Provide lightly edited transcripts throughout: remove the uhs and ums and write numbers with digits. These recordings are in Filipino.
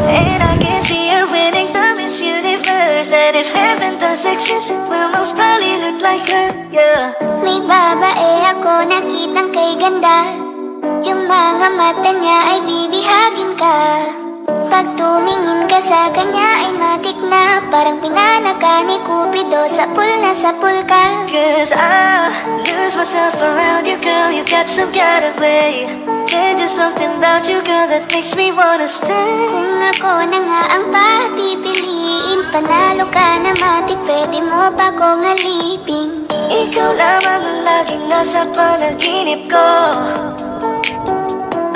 And I can see her winning the Miss Universe. And if heaven does exist, it will most probably look like her, yeah. May babae ako nakitang kay ganda. Yung mga mata niya ay bibihagin ka. Pag tumingin ka sa kanya ay matik na. Parang pinanaka ni Cupido, sapul na sapul ka. Cause I lose myself around you, girl. You got some kind of way. There's just something about you, girl, that makes me wanna stay. Kung ako na nga ang papipiliin, panalo ka na matik, pwede mo pa kong alipin. Ikaw lamang ang laging nasa panaginip ko.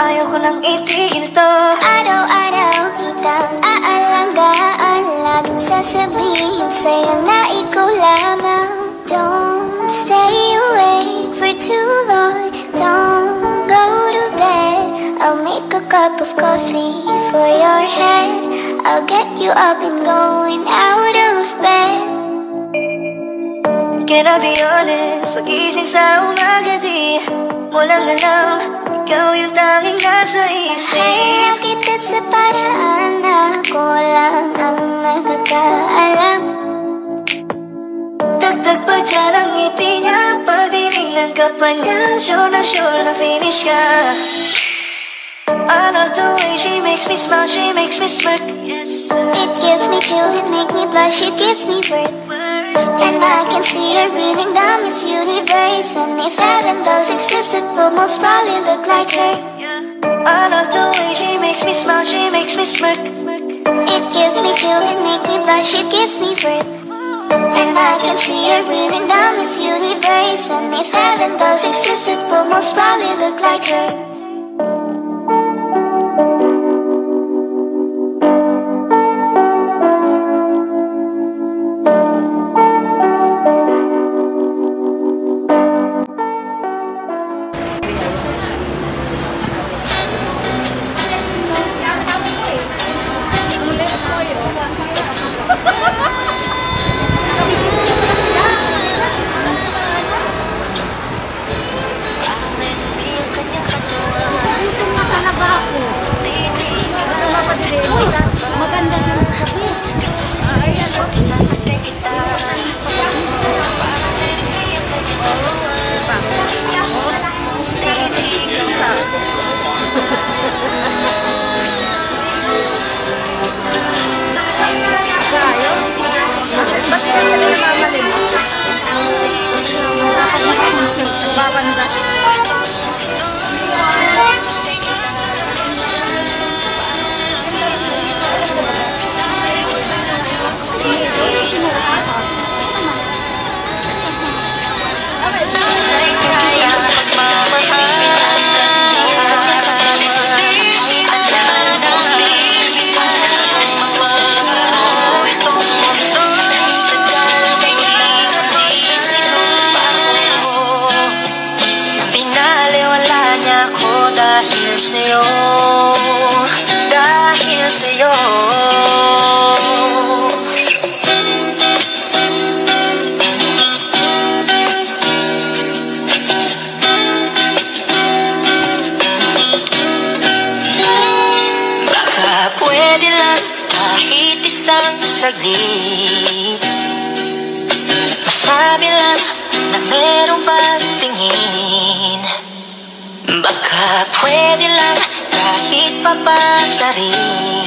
Ayaw ko lang itigil to. Araw-araw kitang aalanggaan, laging sasabihin sa'yo na ikaw lamang. Don't stay awake for too long, don't go to bed. I'll make a cup of coffee for your head. I'll get you up and going out of bed. Can I be honest? Pagising sa umaga di mo lang alam, ikaw yung tanging nasa isip. Kaya kita sa paraan na ako lang ang nakakaalam. Dagdag pa dyan ang ngiti niya, pagdinignan ka pa niya, sure na finish ka. I love the way she makes me smile, she makes me smirk, yes. It gives me chills, it makes me blush, it gives me worth. And I can see her winning the Miss Universe. And if heaven does exist, it will most probably look like her. I love the way she makes me smile, she makes me smirk. It gives me chills, it makes me blush, it gives me worth. And I can see her winning the Miss Universe. And if heaven does exist, it will most probably look like her. Dahil sa'yo baka pwede lang kahit isang saglit, masabi lang na merong pagtingin. Baka pwede lang kahit papansarin,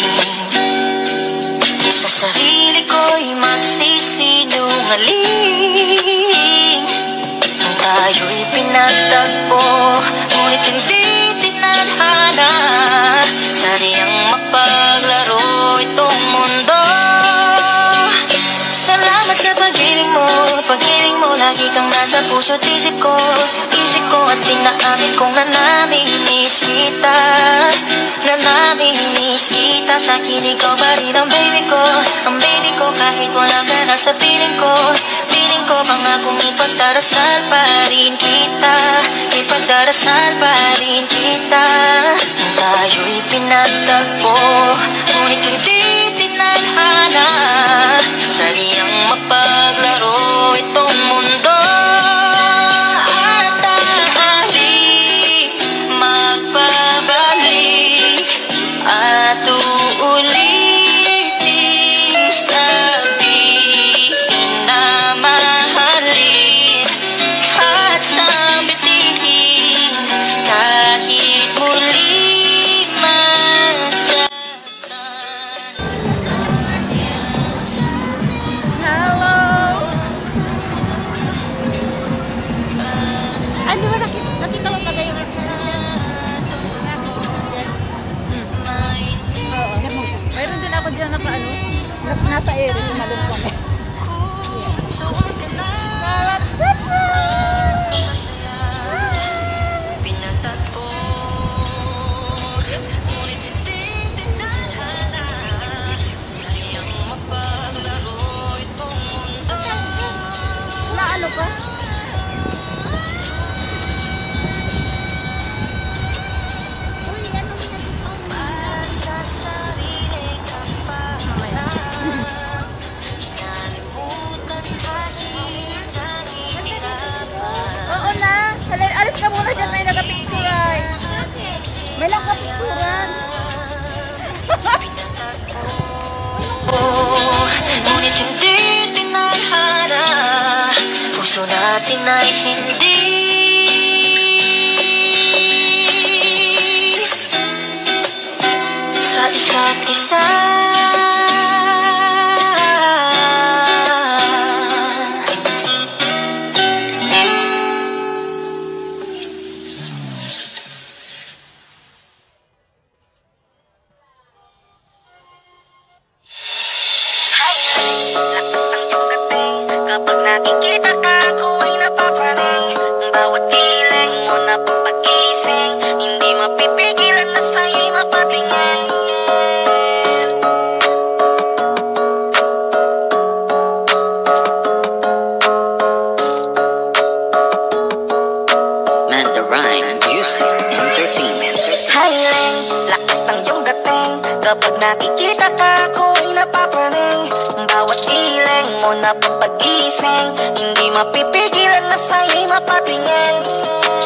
sa sarili ko'y magsisinungaling. Tayo'y pinagtagpo, ngunit hindi tinadhana. Sadyang magpaglaro itong mundo. Salamat sa pag-ibig mo, lagi kang nasa puso't isip ko. Isip ko at tinaamin kong nanamimiss kita. Nanamimiss kita, sa kilig ko pa rin ang baby ko. Ang baby ko kahit wala ka na sa piling ko. Piling ko pangakong ipagdarasal pa rin kita. Ipagdarasal pa rin kita. Tayo'y pinagtagpo, ngunit hindi tinadhana. Sadyang magpaglaro itong mundo. At alis, magpabalik at uulit. Nasa area, tumalong kami. Ano pa? Oo na. Alis ka muna dyan. May nagapicturan. May nagapicturan. Ngunit hindi tinadhana, puso natin ay hindi sa isa't isa. Kapag nakikita ka, ako ay napapraning. Bawat kiling mo na papagising, hindi mapipigilan na sa'yo'y mapatingin. Man, the rhyme, music, entertainment. Hiling, lakas ng iyong dating. Kapag nakikita ka, ako ay napapraning. Bawat kiling mo na papagising, hindi mapipigilan na sa'yo'y mapatingin.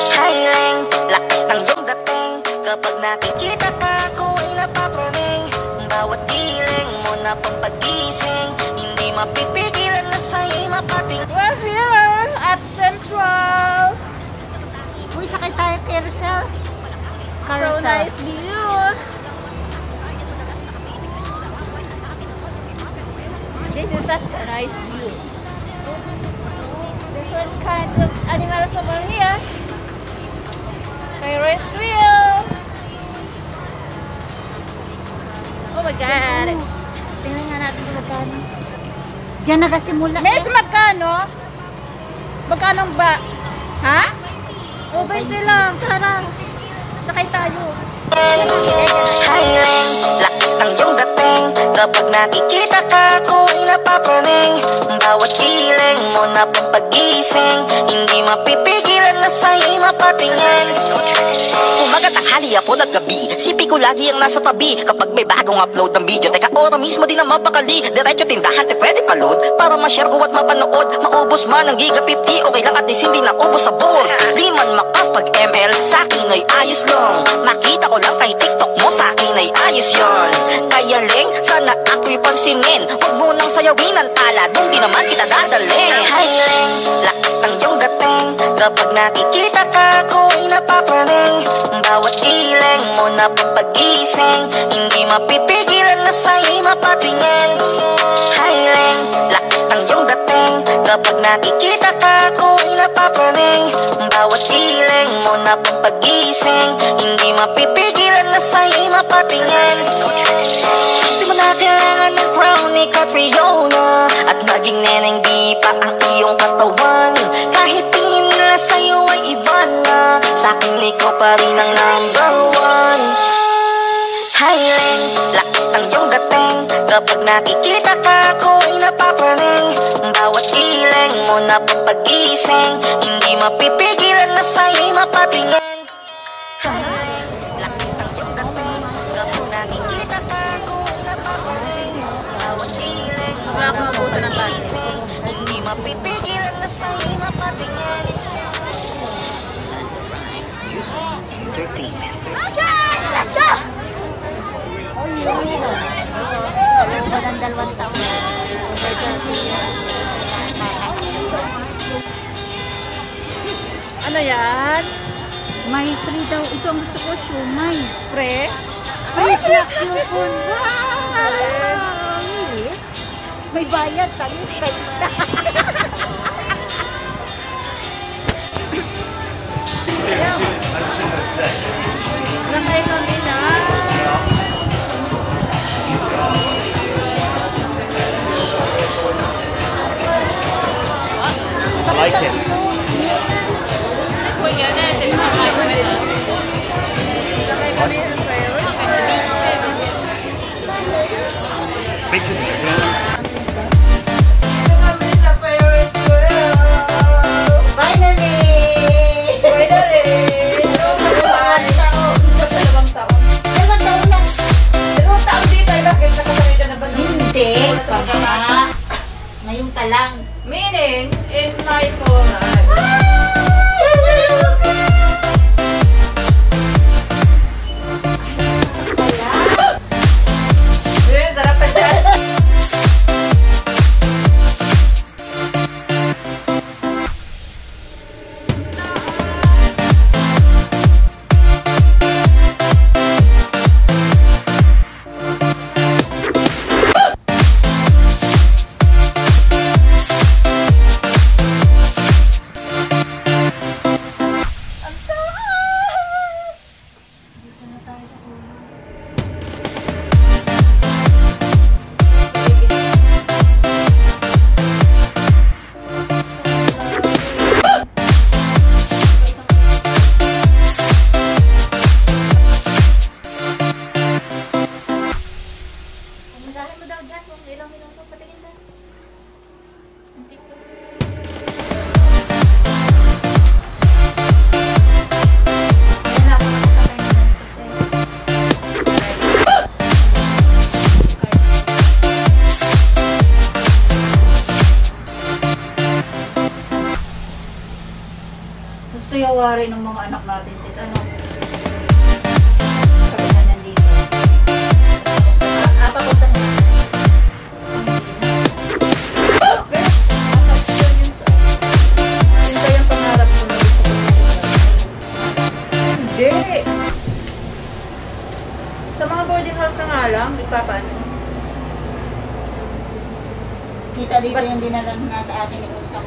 Hiling, lakas ng iyong dating. Kapag nakikita ka, ako ay napapraning. Bawat kiling mo na papagising, hindi mapipigilan na sa'yo'y mapatingin. We're here at Central. Uy, sakay tayo carousel. So nice view. This is such a nice view. Different kinds of animals over here. Ferris wheel. Oh my God. Tingnan nga natin kung magkano. Diyan nagasimula. Miss, magkano? Magkano ba? Ha? O, 20 lang. Tara. Sakay tayo. Hiling, lakas ng iyong dating. Kapag nakikita ka, ako ay napapraning. Bawat kiling mo na papagising, hindi mapipigilan na sa'yo'y mapatingin. Umaga, tanghali, hapon at gabi, sipi ko lagi ang nasa tabi. Kapag may bagong upload ng video, teka, ora mismo din ang mapakali. Diretso tindahan, te pwede pa-load, para ma-share ko at mapanood. Maubos man ang giga 50, okay lang at least hindi na ubos sa board. Di man makapag-ML, sa'kin ay ayos lang. Makita ko lang kay TikTok mo, sa'kin ay ayos yon. Kaya Leng, sana ako'y pansinin. Huwag mo nang sayawin ang tala, doon di naman kita dadalhin. Hiling, lakas ng iyong dating. Kapag nakikita ka, ako ay napapraning. Bawat kiling mo na papagising, hindi mapipigilan na sa'yo'y mapatingin. Hiling, lakas ng iyong dating. Kapag nakikita ka, ako ay napapraning. Bawat kiling mo na papagising, hindi mapipigilan na sa'yo'y mapatingin. Di mo na kailangan ng crown ni Catriona, at maging neneng di pa ang iyong katawan. Kahit tingin nila sa'yo ay iba na, sa'kin ikaw pa rin ang number one. Hiling, lakas ng iyong dating. Kapag nakikita ka, ako ay napapraning. Bawat kiling mo na papagising, hindi mapipigilan na sa'yo'y mapatingin. Hiling, lakas ng iyong dating. Kapag nakikita ka, ako ay napapraning. Bawat kiling mo na papagising, hindi mapipigilan na sa'yo'y mapatingin. Entertainment. Okay, let's go! Walang 2 taon. Ano yan? May free daw. Ito ang gusto ko, shumay. Free? Free snack coupon. Wow! May bayad. Tali, 30. Nakay kami na. tayo sa tulong. Masahin mo daw dyan kung ilang minuto. Patingin na. Sayawari ng mga anak natin sis, ano? Sabi na nandito. Papunta na. Yun ba yung pangarap ko na gusto ko? Hindi! Sa mga boarding house na nga lang, ipapano? Kita dito yung dinala na sa akin ni Usang.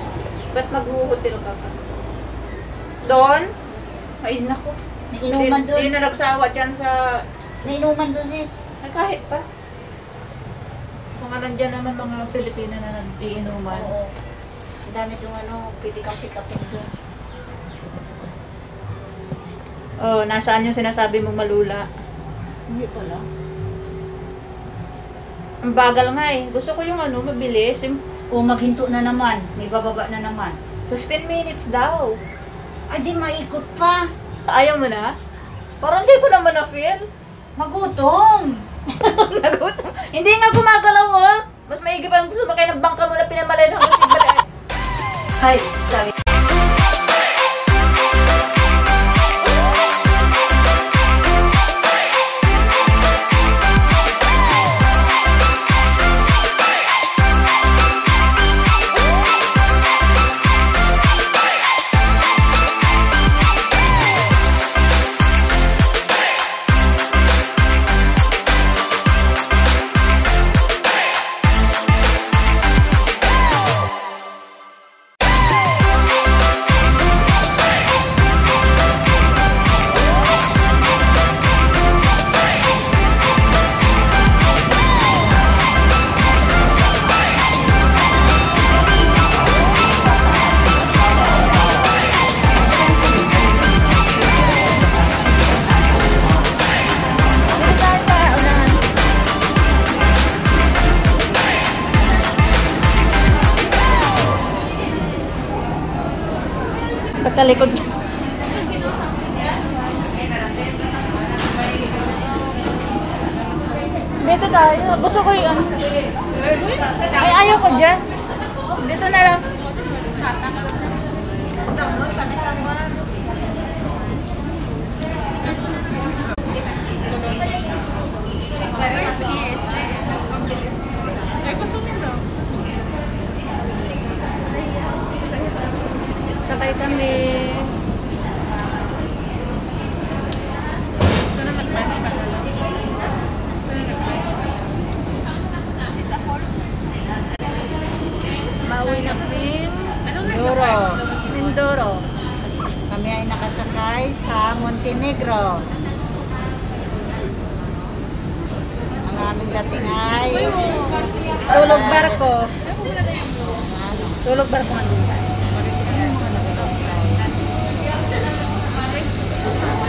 Ba't mag-hotel ka pa? Doon? Ay, naku. May inuman doon. Hindi na nagsawa dyan sa... May inuman doon sis. Ay, kahit pa. Mga nandyan naman mga Pilipina na nag-iinuman. Oo. Ang dami doon ano, pwede kang pick-upin doon. Oh, nasaan yung sinasabi mong malula? Hindi pala. Ang bagal nga eh. Gusto ko yung ano, mabilis. Yung O maghinto na naman. May bababa na naman. 15 minutes daw. Ay di maikot pa. Ayaw mo na? Parang hindi ko naman na-feel. Magutom. Nagutom. Hindi nga gumagalaw oh. Mas maigi pa yung sumakay ng bangka mo na pinamalayan hanggang sigbalaan. Ay, sabi. Pagkalikod. Dito tayo. Gusto ko yung ano. Ay, ayaw ko dyan. Dito na lang. Sakay kami. Pauwi na kami. Mindoro. Mindoro. Kami ay nakasakay sa Montenegro. Ang aming dating ay Tulog barko. Tulog barko nga dito.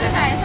Saan